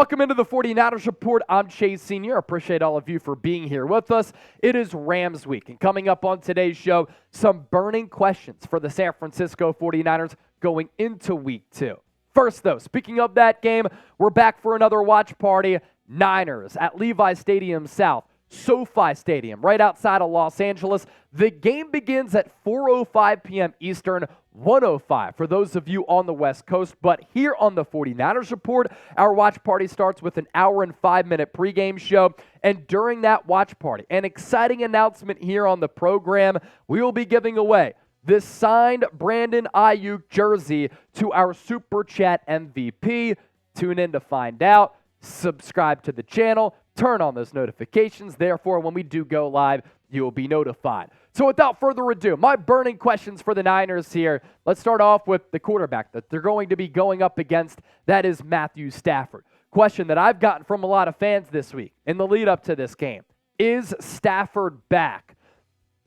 Welcome into the 49ers Report. I'm Chase Sr. Appreciate all of you for being here with us. It is Rams week, and coming up on today's show, some burning questions for the San Francisco 49ers going into week 2. First, though, speaking of that game, we're back for another watch party. Niners at Levi Stadium South, SoFi Stadium, right outside of Los Angeles. The game begins at 4:05 p.m. Eastern, 1:05 for those of you on the West Coast. But here on the 49ers Report, our watch party starts with an hour and 5-minute pregame show. And during that watch party, an exciting announcement here on the program, we will be giving away this signed Brandon Aiyuk jersey to our Super Chat MVP. Tune in to find out. Subscribe to the channel. Turn on those notifications. Therefore, when we do go live, you will be notified. So without further ado, my burning questions for the Niners here. Let's start off with the quarterback that they're going to be going up against. That is Matthew Stafford. Question that I've gotten from a lot of fans this week in the lead up to this game. Is Stafford back?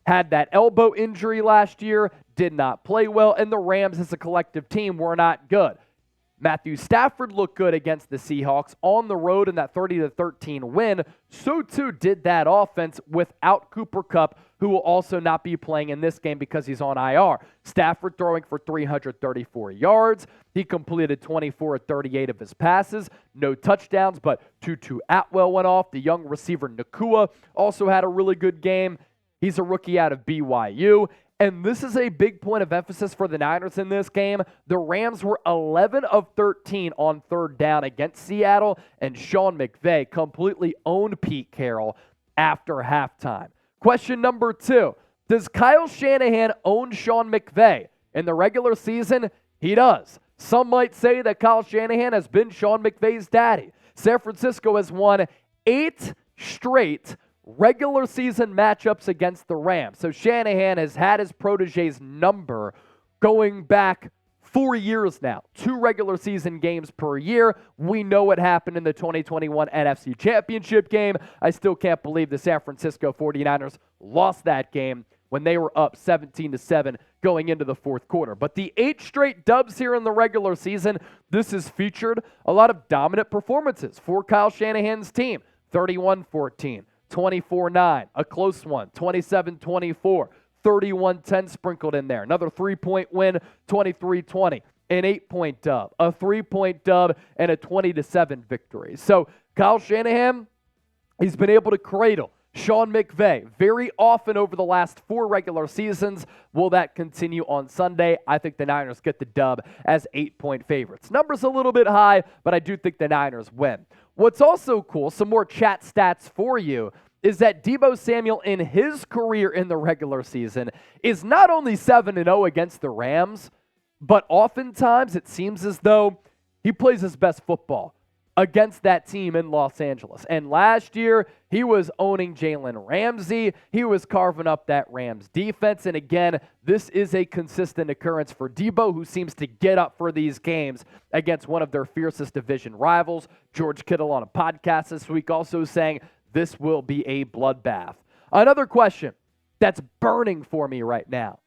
Had that elbow injury last year, did not play well, and the Rams as a collective team were not good. Matthew Stafford looked good against the Seahawks on the road in that 30-13 win. So too did that offense without Cooper Kupp, who will also not be playing in this game because he's on IR. Stafford throwing for 334 yards. He completed 24 of 38 of his passes. No touchdowns, but Tutu Atwell went off. The young receiver Nakua also had a really good game. He's a rookie out of BYU. And this is a big point of emphasis for the Niners in this game. The Rams were 11 of 13 on third down against Seattle, and Sean McVay completely owned Pete Carroll after halftime. Question number 2, does Kyle Shanahan own Sean McVay? In the regular season, he does. Some might say that Kyle Shanahan has been Sean McVay's daddy. San Francisco has won 8 straight regular season matchups against the Rams. So Shanahan has had his protege's number going back 4 years now. 2 regular season games per year. We know what happened in the 2021 NFC Championship game. I still can't believe the San Francisco 49ers lost that game when they were up 17-7 going into the fourth quarter. But the 8 straight dubs here in the regular season, this has featured a lot of dominant performances for Kyle Shanahan's team. 31-14. 24-9, a close one, 27-24, 31-10 sprinkled in there. Another 3-point win, 23-20, an 8-point dub, a 3-point dub, and a 20-7 victory. So Kyle Shanahan, he's been able to cradle Sean McVay very often over the last 4 regular seasons. Will that continue on Sunday? I think the Niners get the dub as 8-point favorites. Number's a little bit high, but I do think the Niners win. What's also cool, some more chat stats for you, is that Deebo Samuel in his career in the regular season is not only 7-0 against the Rams, but oftentimes it seems as though he plays his best football against that team in Los Angeles. And last year, he was owning Jalen Ramsey. He was carving up that Rams defense. And again, this is a consistent occurrence for Deebo, who seems to get up for these games against one of their fiercest division rivals. George Kittle on a podcast this week also saying this will be a bloodbath. Another question that's burning for me right now.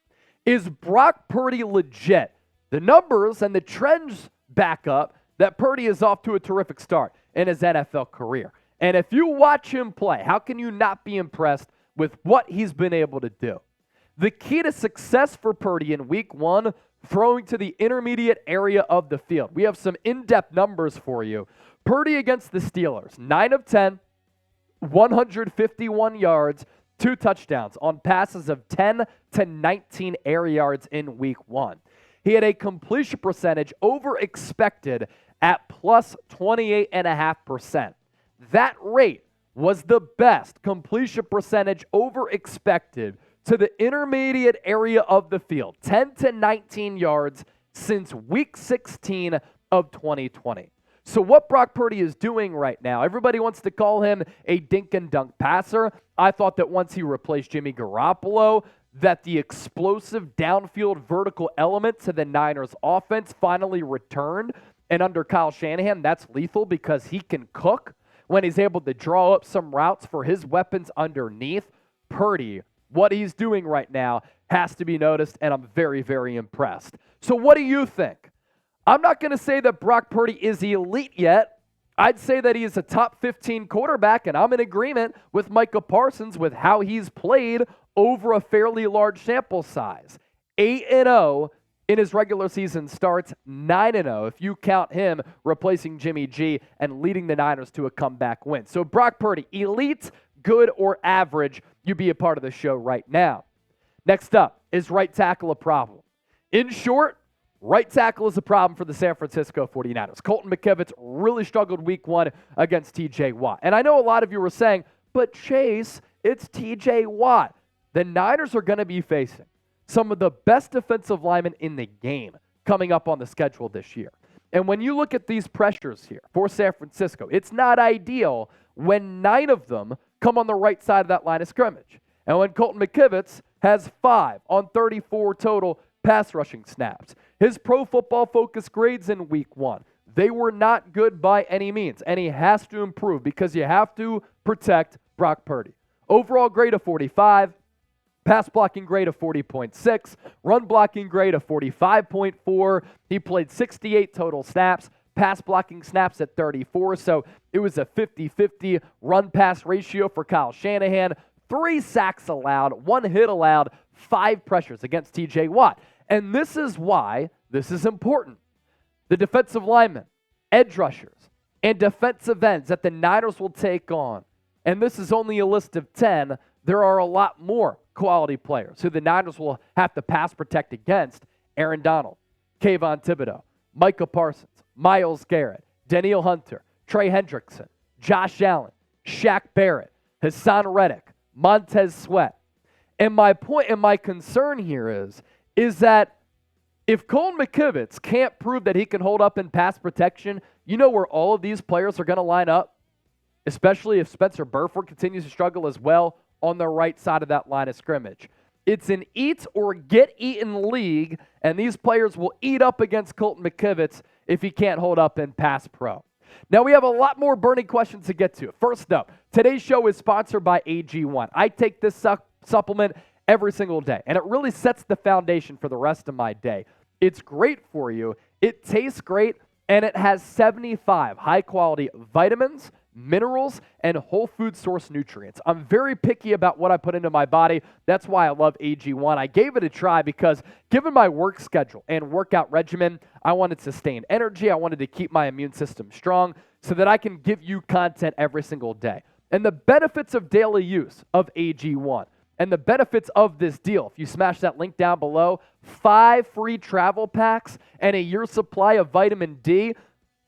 Is Brock Purdy legit? The numbers and the trends back up that Purdy is off to a terrific start in his NFL career. And if you watch him play, how can you not be impressed with what he's been able to do? The key to success for Purdy in week 1, throwing to the intermediate area of the field. We have some in-depth numbers for you. Purdy against the Steelers, 9 of 10, 151 yards, 2 touchdowns on passes of 10 to 19 air yards in week 1. He had a completion percentage over expected at plus 28.5%. That rate was the best completion percentage over expected to the intermediate area of the field, 10 to 19 yards since week 16 of 2020. So what Brock Purdy is doing right now, everybody wants to call him a dink and dunk passer. I thought that once he replaced Jimmy Garoppolo, that the explosive downfield vertical element to the Niners offense finally returned. And under Kyle Shanahan, that's lethal because he can cook when he's able to draw up some routes for his weapons underneath. Purdy, what he's doing right now has to be noticed, and I'm very, very impressed. So what do you think? I'm not going to say that Brock Purdy is elite yet. I'd say that he is a top 15 quarterback, and I'm in agreement with Micah Parsons with how he's played over a fairly large sample size. 8-0 in his regular season starts, 9-0 if you count him replacing Jimmy G and leading the Niners to a comeback win. So Brock Purdy, elite, good, or average, you be a part of the show right now. Next up, is right tackle a problem? In short, right tackle is a problem for the San Francisco 49ers. Colton McKivitz really struggled week 1 against TJ Watt. And I know a lot of you were saying, but Chase, it's TJ Watt. The Niners are going to be facing some of the best defensive linemen in the game coming up on the schedule this year. And when you look at these pressures here for San Francisco, it's not ideal when 9 of them come on the right side of that line of scrimmage. And when Colton McKivitz has 5 on 34 total pass rushing snaps. His Pro Football Focus grades in week 1, they were not good by any means, and he has to improve because you have to protect Brock Purdy. Overall grade of 45, pass blocking grade of 40.6, run blocking grade of 45.4. He played 68 total snaps, pass blocking snaps at 34, so it was a 50-50 run-pass ratio for Kyle Shanahan. 3 sacks allowed, 1 hit allowed, 5 pressures against TJ Watt. And this is why this is important. The defensive linemen, edge rushers, and defensive ends that the Niners will take on, and this is only a list of 10, there are a lot more quality players who the Niners will have to pass protect against. Aaron Donald, Kayvon Thibodeau, Micah Parsons, Myles Garrett, Danielle Hunter, Trey Hendrickson, Josh Allen, Shaq Barrett, Hassan Reddick, Montez Sweat. And my point and my concern here is that if Colton McKivitz can't prove that he can hold up in pass protection, you know where all of these players are going to line up? Especially if Spencer Burford continues to struggle as well on the right side of that line of scrimmage. It's an eat or get eaten league, and these players will eat up against Colton McKivitz if he can't hold up in pass pro. Now, we have a lot more burning questions to get to. First up, today's show is sponsored by AG1. I take this supplement every single day, and it really sets the foundation for the rest of my day. It's great for you, it tastes great, and it has 75 high-quality vitamins, minerals, and whole food source nutrients. I'm very picky about what I put into my body. That's why I love AG1. I gave it a try because given my work schedule and workout regimen, I wanted sustained energy. I wanted to keep my immune system strong so that I can give you content every single day. And the benefits of daily use of AG1 and the benefits of this deal, if you smash that link down below, 5 free travel packs and a year's supply of vitamin D.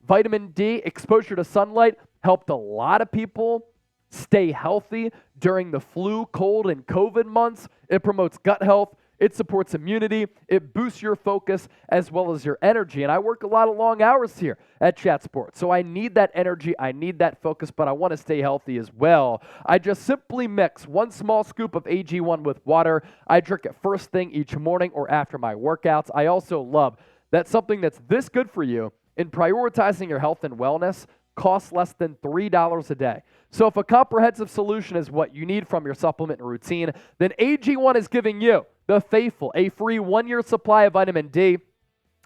Vitamin D, exposure to sunlight, helped a lot of people stay healthy during the flu, cold, and COVID months. It promotes gut health. It supports immunity. It boosts your focus as well as your energy. And I work a lot of long hours here at Chat Sports. So I need that energy. I need that focus, but I want to stay healthy as well. I just simply mix 1 small scoop of AG1 with water. I drink it first thing each morning or after my workouts. I also love that something that's this good for you in prioritizing your health and wellness costs less than $3 a day. So if a comprehensive solution is what you need from your supplement and routine, then AG1 is giving you, the faithful, a free 1-year supply of vitamin D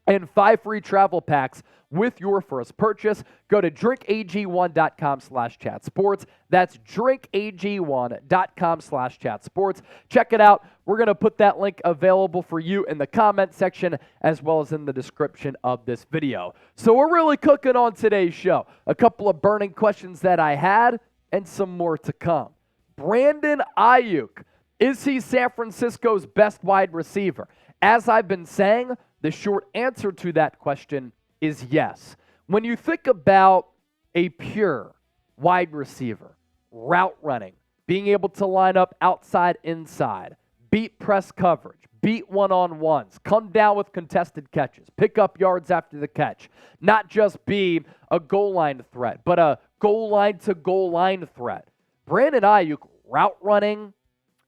and 5 free travel packs with your first purchase. Go to drinkag1.com/chatsports. That's drinkag1.com/chatsports. Check it out. We're going to put that link available for you in the comment section as well as in the description of this video. So we're really cooking on today's show. A couple of burning questions that I had and some more to come. Brandon Aiyuk. Is he San Francisco's best wide receiver? As I've been saying, the short answer to that question is yes. When you think about a pure wide receiver, route running, being able to line up outside, inside, beat press coverage, beat one-on-ones, come down with contested catches, pick up yards after the catch, not just be a goal line threat, but a goal line to goal line threat. Brandon Aiyuk, route running,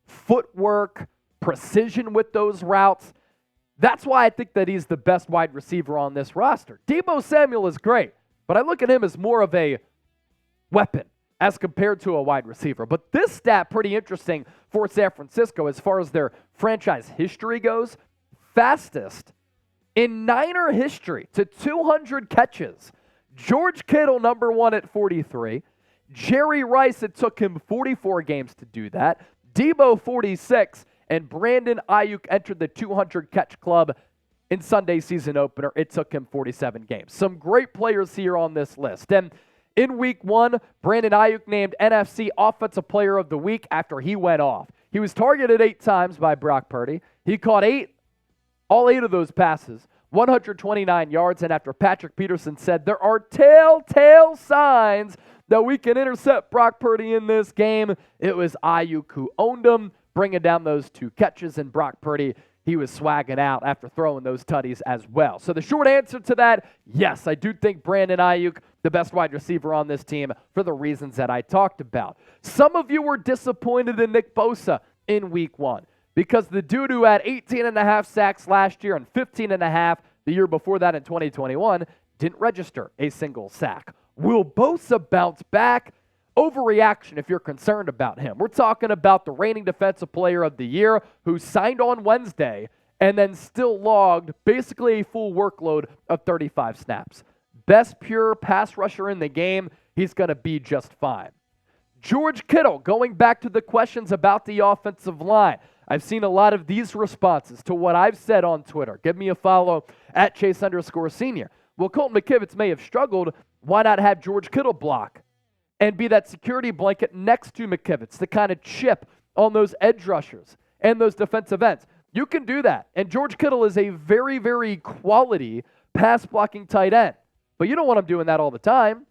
footwork, precision with those routes. That's why I think that he's the best wide receiver on this roster. Deebo Samuel is great, but I look at him as more of a weapon as compared to a wide receiver. But this stat, pretty interesting for San Francisco as far as their franchise history goes. Fastest in Niner history to 200 catches. George Kittle, number 1 at 43. Jerry Rice, it took him 44 games to do that. Deebo, 46. And Brandon Aiyuk entered the 200-catch club in Sunday's season opener. It took him 47 games. Some great players here on this list. And in Week 1, Brandon Aiyuk named NFC Offensive Player of the Week after he went off. He was targeted 8 times by Brock Purdy. He caught all 8 of those passes, 129 yards, and after Patrick Peterson said, there are telltale signs that we can intercept Brock Purdy in this game, it was Aiyuk who owned him, bringing down those 2 catches, and Brock Purdy, he was swagging out after throwing those tutties as well. So the short answer to that, yes, I do think Brandon Aiyuk, the best wide receiver on this team for the reasons that I talked about. Some of you were disappointed in Nick Bosa in Week 1 because the dude who had 18.5 sacks last year and 15.5 the year before that in 2021 didn't register a single sack. Will Bosa bounce back? Overreaction if you're concerned about him. We're talking about the reigning defensive player of the year who signed on Wednesday and then still logged basically a full workload of 35 snaps. Best pure pass rusher in the game. He's going to be just fine. George Kittle, going back to the questions about the offensive line. I've seen a lot of these responses to what I've said on Twitter. Give me a follow at Chase_Senior. Well, Colton McKivitz may have struggled. Why not have George Kittle block and be that security blanket next to McKivitz, the kind of chip on those edge rushers and those defensive ends? You can do that. And George Kittle is a very, very quality pass-blocking tight end. But you don't want him doing that all the time.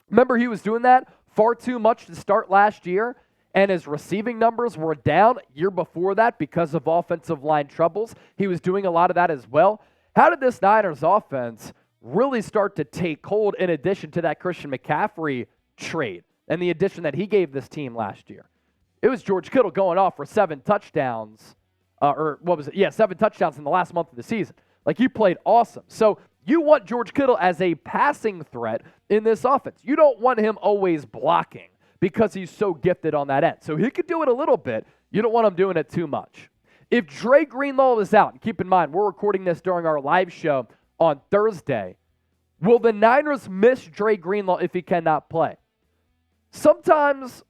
Remember, he was doing that far too much to start last year, and his receiving numbers were down year before that because of offensive line troubles. He was doing a lot of that as well. How did this Niners offense really start to take hold in addition to that Christian McCaffrey trade and the addition that he gave this team last year? It was George Kittle going off for 7 touchdowns, 7 touchdowns in the last month of the season. Like, he played awesome. So you want George Kittle as a passing threat in this offense. You don't want him always blocking because he's so gifted on that end. So he could do it a little bit. You don't want him doing it too much. If Dre Greenlaw is out, and keep in mind, we're recording this during our live show on Thursday, will the Niners miss Dre Greenlaw if he cannot play? Sometimes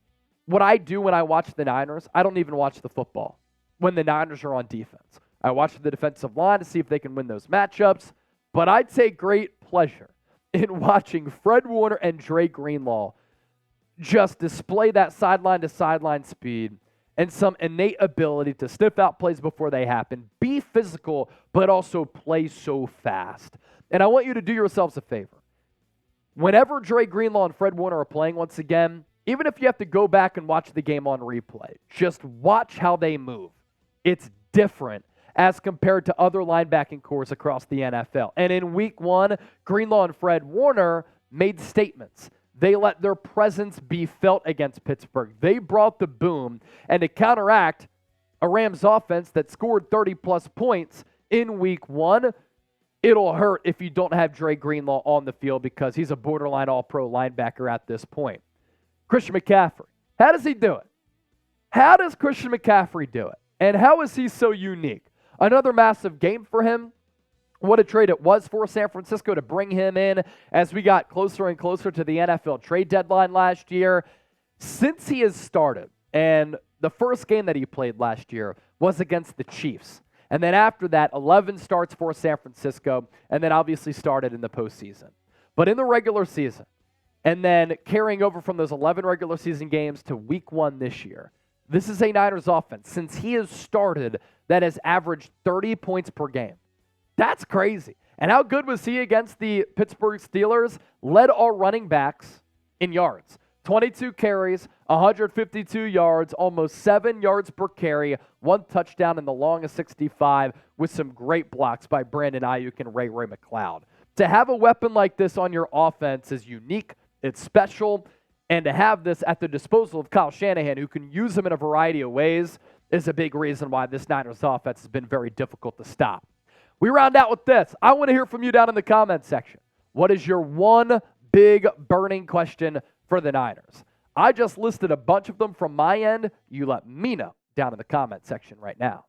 what I do when I watch the Niners, I don't even watch the football when the Niners are on defense. I watch the defensive line to see if they can win those matchups, but I take great pleasure in watching Fred Warner and Dre Greenlaw just display that sideline-to-sideline speed and some innate ability to sniff out plays before they happen, be physical, but also play so fast. And I want you to do yourselves a favor. Whenever Dre Greenlaw and Fred Warner are playing once again, even if you have to go back and watch the game on replay, just watch how they move. It's different as compared to other linebacking cores across the NFL. And in Week 1, Greenlaw and Fred Warner made statements. They let their presence be felt against Pittsburgh. They brought the boom, and to counteract a Rams offense that scored 30-plus points in Week 1, it'll hurt if you don't have Dre Greenlaw on the field because he's a borderline all-pro linebacker at this point. Christian McCaffrey, how does he do it? How does Christian McCaffrey do it? And how is he so unique? Another massive game for him. What a trade it was for San Francisco to bring him in as we got closer and closer to the NFL trade deadline last year. Since he has started, and the first game that he played last year was against the Chiefs. And then after that, 11 starts for San Francisco, and then obviously started in the postseason. But in the regular season, and then carrying over from those 11 regular season games to Week 1 this year, this is a Niners offense, since he has started, that has averaged 30 points per game. That's crazy. And how good was he against the Pittsburgh Steelers? Led all running backs in yards. 22 carries, 152 yards, almost 7 yards per carry, 1 touchdown in the longest 65 with some great blocks by Brandon Aiyuk and Ray McCloud. To have a weapon like this on your offense is unique, it's special, and to have this at the disposal of Kyle Shanahan, who can use him in a variety of ways, is a big reason why this Niners offense has been very difficult to stop. We round out with this. I want to hear from you down in the comments section. What is your one big burning question for the Niners? I just listed a bunch of them from my end. You let me know down in the comment section right now.